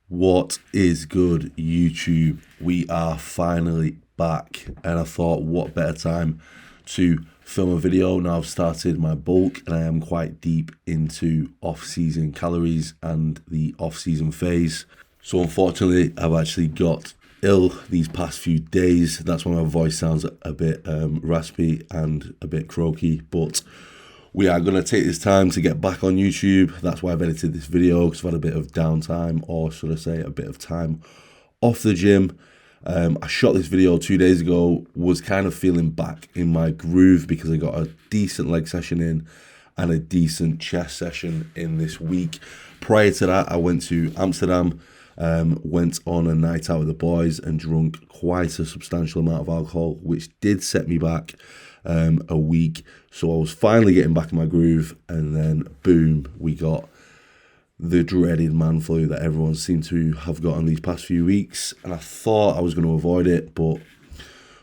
What is good, YouTube? We are finally back, and I thought, what better time to film a video? Now I've started my bulk, and I am quite deep into off-season calories and the off-season phase. So unfortunately, I've actually got ill these past few days. That's why my voice sounds a bit raspy and a bit croaky, but we are going to take this time to get back on YouTube. That's why I've edited this video, because I've had a bit of downtime, or should I say a bit of time off the gym. I shot this video 2 days ago, was kind of feeling back in my groove because I got a decent leg session in and a decent chest session in this week. Prior to that, I went to Amsterdam, went on a night out with the boys and drunk quite a substantial amount of alcohol, which did set me back a week. So I was finally getting back in my groove, and then boom, we got the dreaded man flu that everyone seemed to have gotten these past few weeks. And I thought I was going to avoid it, but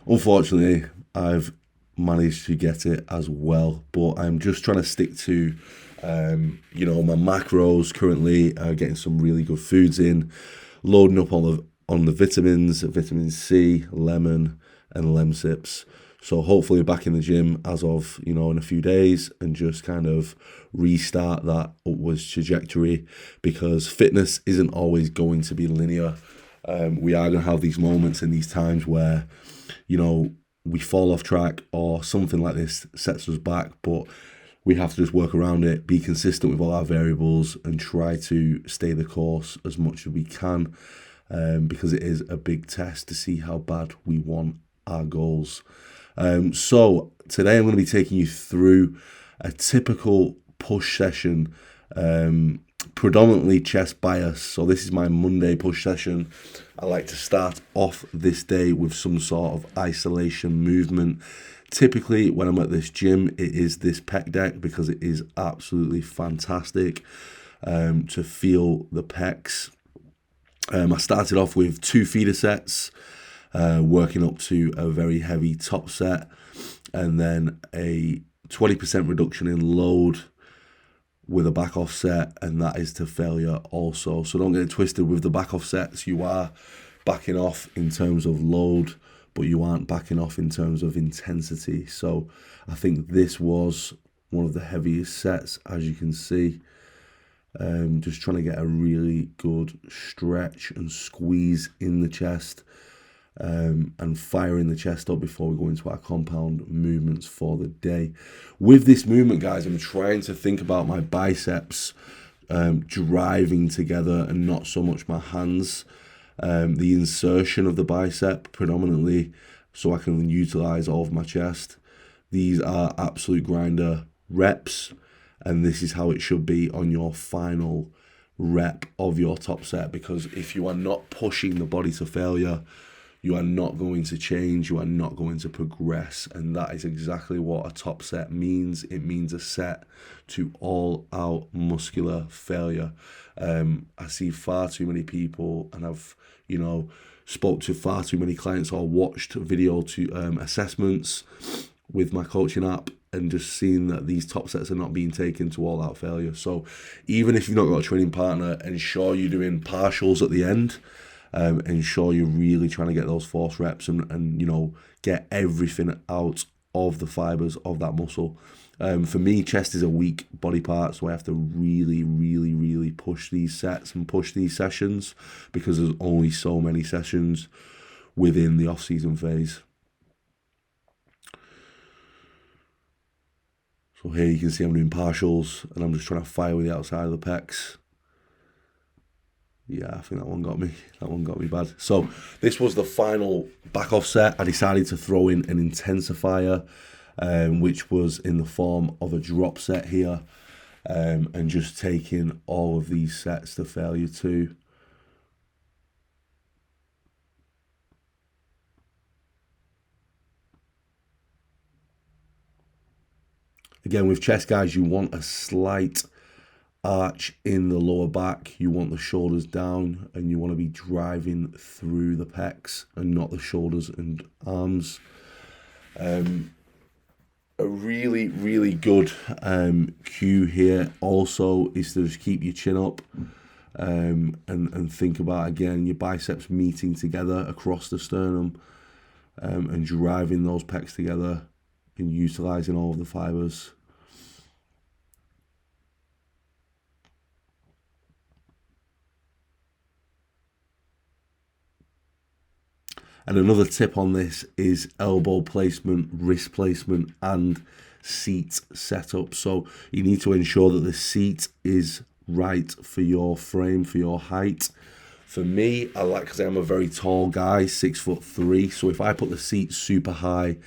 unfortunately I've managed to get it as well. But I'm just trying to stick to my macros currently, getting some really good foods in, loading up on the vitamins, vitamin C, lemon, and lemsips. So hopefully back in the gym as of, in a few days, and just kind of restart that upwards trajectory, because fitness isn't always going to be linear. We are going to have these moments and these times where, we fall off track or something like this sets us back, but we have to just work around it, be consistent with all our variables, and try to stay the course as much as we can, because it is a big test to see how bad we want our goals. So today I'm going to be taking you through a typical push session, predominantly chest bias. So this is my Monday push session. I like to start off this day with some sort of isolation movement. Typically when I'm at this gym, it is this pec deck, because it is absolutely fantastic to feel the pecs. I started off with 2 feeder sets, working up to a very heavy top set, and then a 20% reduction in load with a back off set, and that is to failure also. So don't get it twisted with the back off sets. You are backing off in terms of load, but you aren't backing off in terms of intensity. So I think this was one of the heaviest sets, as you can see. Just trying to get a really good stretch and squeeze in the chest, and firing the chest up before we go into our compound movements for the day. With this movement, guys, I'm trying to think about my biceps driving together, and not so much my hands. The insertion of the bicep predominantly, so I can utilize all of my chest. These are absolute grinder reps, and this is how it should be on your final rep of your top set, because if you are not pushing the body to failure, you are not going to change, you are not going to progress, and that is exactly what a top set means. It means a set to all-out muscular failure. I see far too many people, and I've, spoke to far too many clients, or watched video to assessments with my coaching app, and just seeing that these top sets are not being taken to all-out failure. So even if you've not got a training partner, ensure you're doing partials at the end. Ensure you're really trying to get those force reps and get everything out of the fibers of that muscle. For me, chest is a weak body part, so I have to really, really, really push these sets and push these sessions, because there's only so many sessions within the off-season phase. So here you can see I'm doing partials, and I'm just trying to fire with the outside of the pecs. Yeah, I think that one got me. That one got me bad. So this was the final back off set. I decided to throw in an intensifier, which was in the form of a drop set here, and just taking all of these sets to failure too. Again, with chest, guys, you want a slight arch in the lower back. You want the shoulders down, and you want to be driving through the pecs and not the shoulders and arms. A really, really good cue here also is to just keep your chin up. and think about, again, your biceps meeting together across the sternum, and driving those pecs together and utilizing all of the fibers. And another tip on this is elbow placement, wrist placement, and seat setup. So you need to ensure that the seat is right for your frame, for your height. For me, I like, because I'm a very tall guy, 6'3", so if I put the seat super high,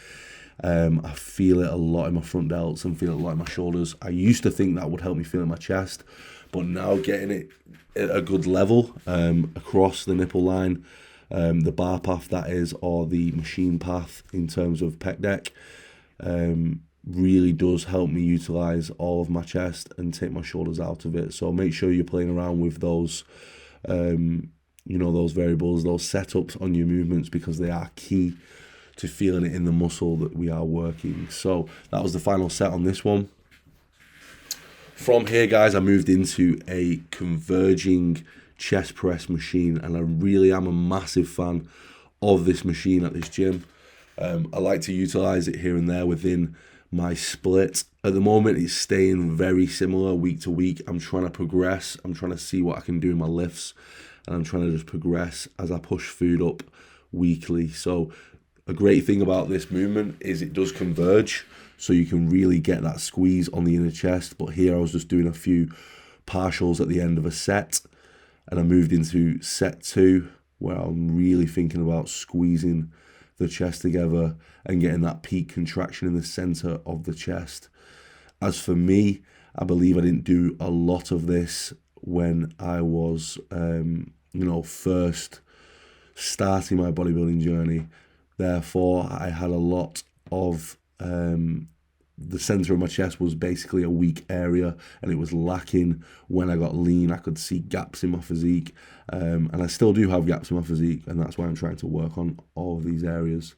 I feel it a lot in my front delts and feel it a lot in my shoulders. I used to think that would help me feel in my chest, but now getting it at a good level across the nipple line, the bar path that is, or the machine path in terms of pec deck, really does help me utilize all of my chest and take my shoulders out of it. So make sure you're playing around with those, those variables, those setups on your movements, because they are key to feeling it in the muscle that we are working. So that was the final set on this one. From here, guys, I moved into a converging chest press machine, and I really am a massive fan of this machine at this gym. I like to utilize it here and there within my split. At the moment, it's staying very similar week to week. I'm trying to progress. I'm trying to see what I can do in my lifts, and I'm trying to just progress as I push food up weekly. So a great thing about this movement is it does converge, so you can really get that squeeze on the inner chest. But here I was just doing a few partials at the end of a set, and I moved into set 2, where I'm really thinking about squeezing the chest together and getting that peak contraction in the center of the chest. As for me, I believe I didn't do a lot of this when I was, first starting my bodybuilding journey. Therefore, I had a lot of the center of my chest was basically a weak area, and it was lacking. When I got lean, I could see gaps in my physique, and I still do have gaps in my physique, and that's why I'm trying to work on all of these areas.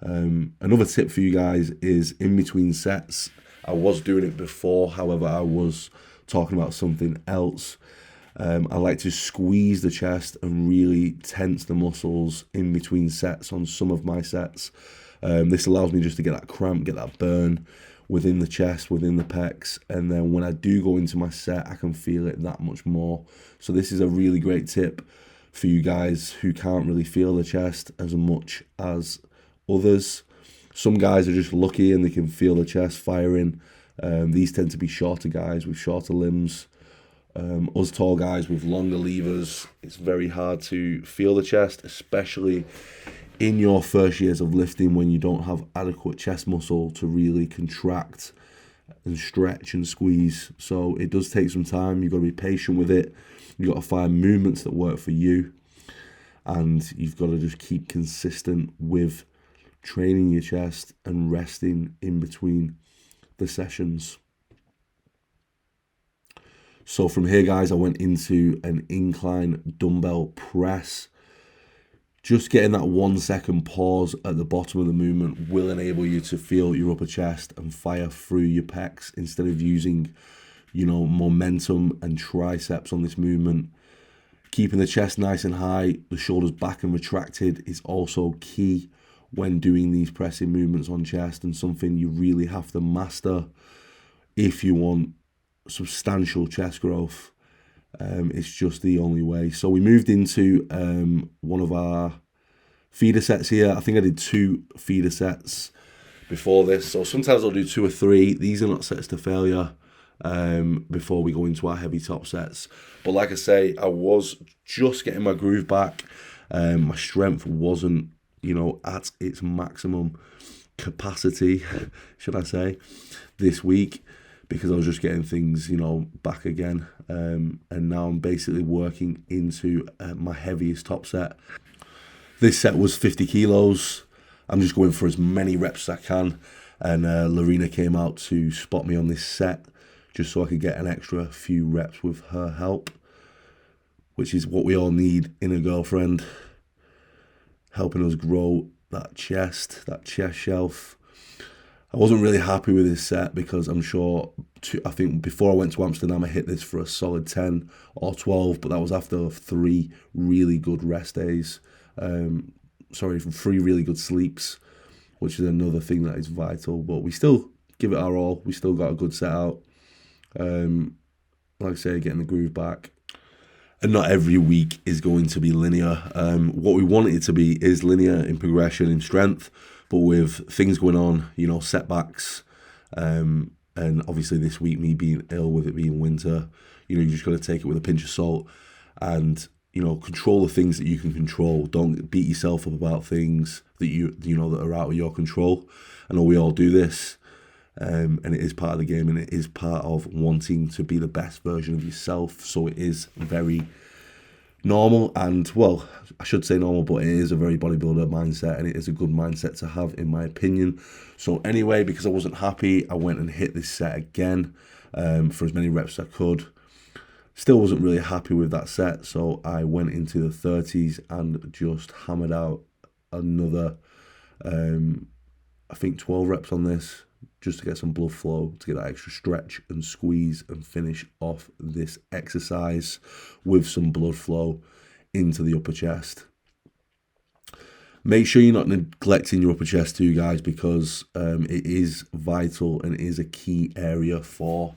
Another tip for you guys is in between sets. I was doing it before, however, I was talking about something else. I like to squeeze the chest and really tense the muscles in between sets on some of my sets. This allows me just to get that cramp, get that burn within the chest, within the pecs, and then when I do go into my set, I can feel it that much more. So this is a really great tip for you guys who can't really feel the chest as much as others. Some guys are just lucky and they can feel the chest firing. These tend to be shorter guys with shorter limbs. Us tall guys with longer levers, it's very hard to feel the chest, especially in your first years of lifting, when you don't have adequate chest muscle to really contract and stretch and squeeze. So it does take some time. You've got to be patient with it. You've got to find movements that work for you, and you've got to just keep consistent with training your chest and resting in between the sessions. So from here, guys, I went into an incline dumbbell press. Just getting that 1 second pause at the bottom of the movement will enable you to feel your upper chest and fire through your pecs instead of using, momentum and triceps on this movement. Keeping the chest nice and high, the shoulders back and retracted is also key when doing these pressing movements on chest, and something you really have to master if you want substantial chest growth. It's just the only way. So we moved into one of our feeder sets here. I think I did 2 feeder sets before this. So sometimes I'll do 2 or 3. These are not sets to failure before we go into our heavy top sets. But like I say, I was just getting my groove back. My strength wasn't, at its maximum capacity, should I say, this week, because I was just getting things, back again. And now I'm basically working into my heaviest top set. This set was 50 kilos. I'm just going for as many reps as I can. And Lorena came out to spot me on this set just so I could get an extra few reps with her help, which is what we all need in a girlfriend, helping us grow that chest shelf. I wasn't really happy with this set because I think before I went to Amsterdam, I hit this for a solid 10 or 12, but that was after 3 really good rest days. 3 really good sleeps, which is another thing that is vital. But we still give it our all. We still got a good set out. Like I say, getting the groove back. And not every week is going to be linear. What we want it to be is linear in progression, in strength, but with things going on, setbacks, and obviously this week, me being ill, with it being winter, you just got to take it with a pinch of salt and, control the things that you can control. Don't beat yourself up about things that that are out of your control. I know we all do this. And it is part of the game, and it is part of wanting to be the best version of yourself. So it is very normal, and well, I should say normal, but it is a very bodybuilder mindset, and it is a good mindset to have, in my opinion. So anyway, because I wasn't happy, I went and hit this set again for as many reps as I could. Still wasn't really happy with that set, so I went into the 30s and just hammered out another, I think 12 reps on this, just to get some blood flow, to get that extra stretch and squeeze and finish off this exercise with some blood flow into the upper chest. Make sure you're not neglecting your upper chest too, guys, because it is vital and it is a key area for,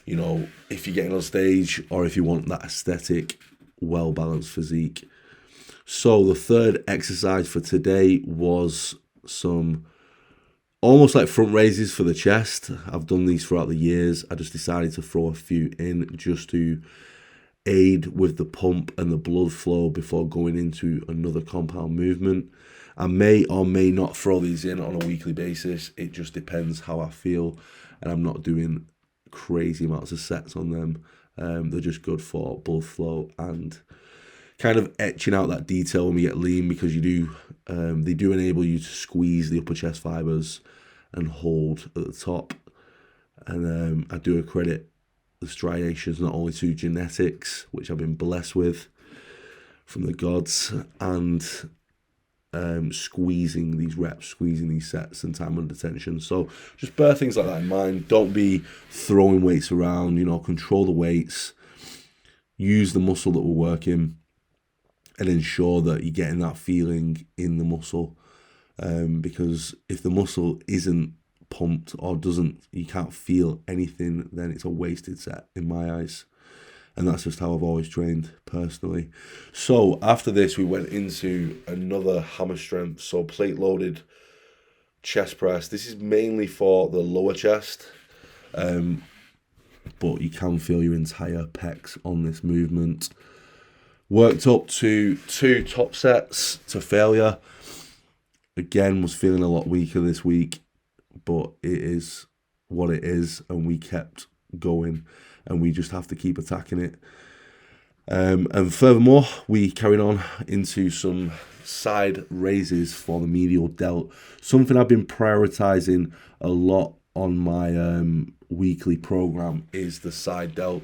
if you're getting on stage or if you want that aesthetic, well-balanced physique. So the third exercise for today was some almost like front raises for the chest. I've done these throughout the years. I just decided to throw a few in just to aid with the pump and the blood flow before going into another compound movement. I may or may not throw these in on a weekly basis. It just depends how I feel, and I'm not doing crazy amounts of sets on them. They're just good for blood flow and kind of etching out that detail when we get lean, because they do enable you to squeeze the upper chest fibers and hold at the top. And I do accredit the striations not only to genetics, which I've been blessed with from the gods, and squeezing these reps, squeezing these sets and time under tension. So just bear things like that in mind. Don't be throwing weights around, control the weights, use the muscle that we're working, and ensure that you're getting that feeling in the muscle. Because if the muscle isn't pumped or you can't feel anything, then it's a wasted set in my eyes. And that's just how I've always trained personally. So after this, we went into another hammer strength. So plate loaded chest press. This is mainly for the lower chest. But you can feel your entire pecs on this movement. Worked up to 2 top sets to failure. Again, was feeling a lot weaker this week, but it is what it is, and we kept going, and we just have to keep attacking it. And furthermore, we carried on into some side raises for the medial delt. Something I've been prioritizing a lot on my weekly program is the side delt.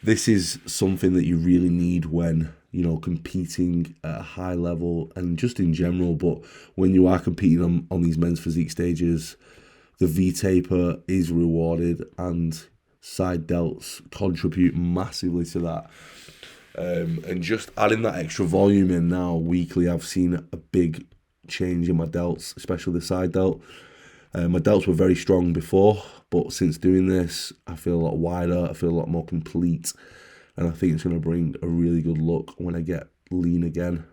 This is something that you really need when, competing at a high level and just in general. But when you are competing on these men's physique stages, the V-taper is rewarded, and side delts contribute massively to that. And just adding that extra volume in now weekly, I've seen a big change in my delts, especially the side delt. My delts were very strong before, but since doing this, I feel a lot wider, I feel a lot more complete, and I think it's going to bring a really good look when I get lean again.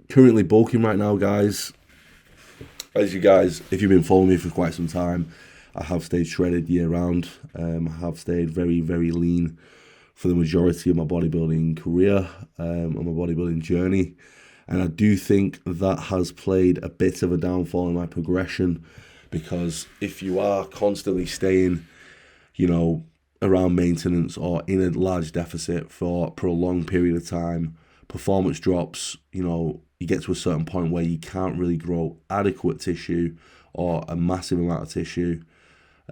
Currently bulking right now, guys. As you guys, if you've been following me for quite some time, I have stayed shredded year round. I have stayed very, very lean for the majority of my bodybuilding career and my bodybuilding journey. And I do think that has played a bit of a downfall in my progression, because if you are constantly staying, around maintenance or in a large deficit for a prolonged period of time, performance drops. You get to a certain point where you can't really grow adequate tissue or a massive amount of tissue,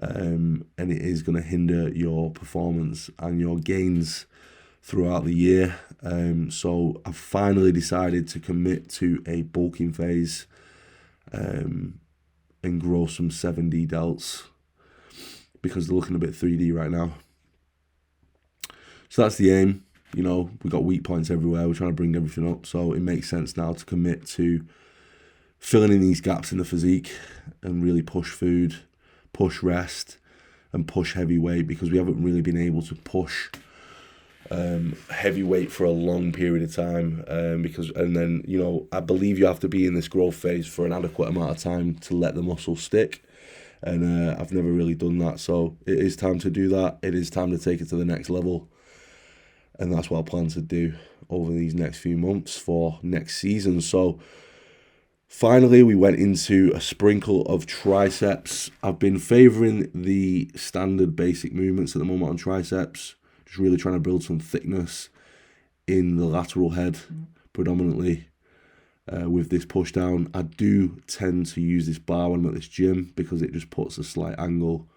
and it is going to hinder your performance and your gains throughout the year. So I've finally decided to commit to a bulking phase, and grow some 7D delts because they're looking a bit 3D right now. So that's the aim. You know, we've got weak points everywhere. We're trying to bring everything up. So it makes sense now to commit to filling in these gaps in the physique and really push food, push rest, and push heavy weight, because we haven't really been able to push heavy weight for a long period of time. And then, you know, I believe you have to be in this growth phase for an adequate amount of time to let the muscle stick. And I've never really done that. So it is time to do that. It is time to take it to the next level. And that's what I plan to do over these next few months for next season. So finally, we went into a sprinkle of triceps. I've been favouring the standard basic movements at the moment on triceps. Just really trying to build some thickness in the lateral head, predominantly with this push down. I do tend to use this bar when I'm at this gym because it just puts a slight angle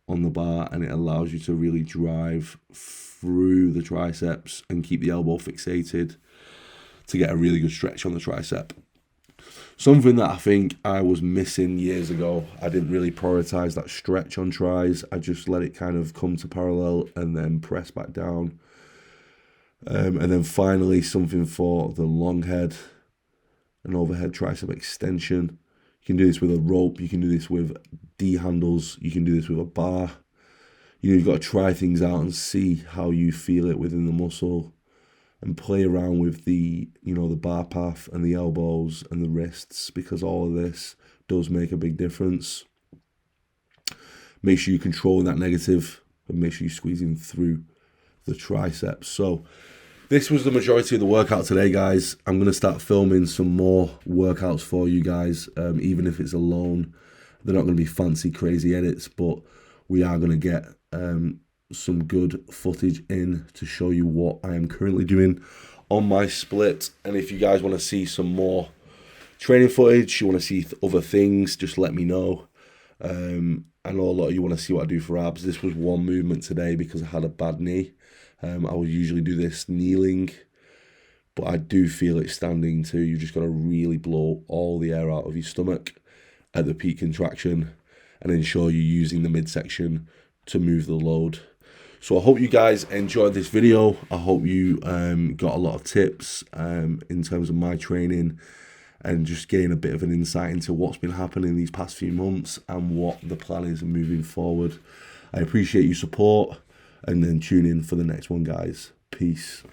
on the bar and it allows you to really drive through the triceps and keep the elbow fixated to get a really good stretch on the tricep. Something that I think I was missing years ago. I didn't really prioritize that stretch on tries. I just let it kind of come to parallel and then press back down. And then finally something for the long head, an overhead tricep extension. You can do this with a rope. You can do this with D handles. You can do this with a bar. You know, you've got to try things out and see how you feel it within the muscle and play around with the, you know, the bar path and the elbows and the wrists, because all of this does make a big difference. Make sure you're controlling that negative and make sure you're squeezing through the triceps. So this was the majority of the workout today, guys. I'm going to start filming some more workouts for you guys, even if it's alone. They're not going to be fancy, crazy edits, but we are going to get some good footage in to show you what I am currently doing on my split. And if you guys want to see some more training footage, you want to see other things, just let me know. I know a lot of you want to see what I do for abs. This was one movement today because I had a bad knee. I would usually do this kneeling, but I do feel it standing too. You just got to really blow all the air out of your stomach at the peak contraction and ensure you're using the midsection to move the load. So I hope you guys enjoyed this video. I hope you got a lot of tips in terms of my training and just gain a bit of an insight into what's been happening these past few months and what the plan is moving forward. I appreciate your support, and then tune in for the next one, guys. Peace.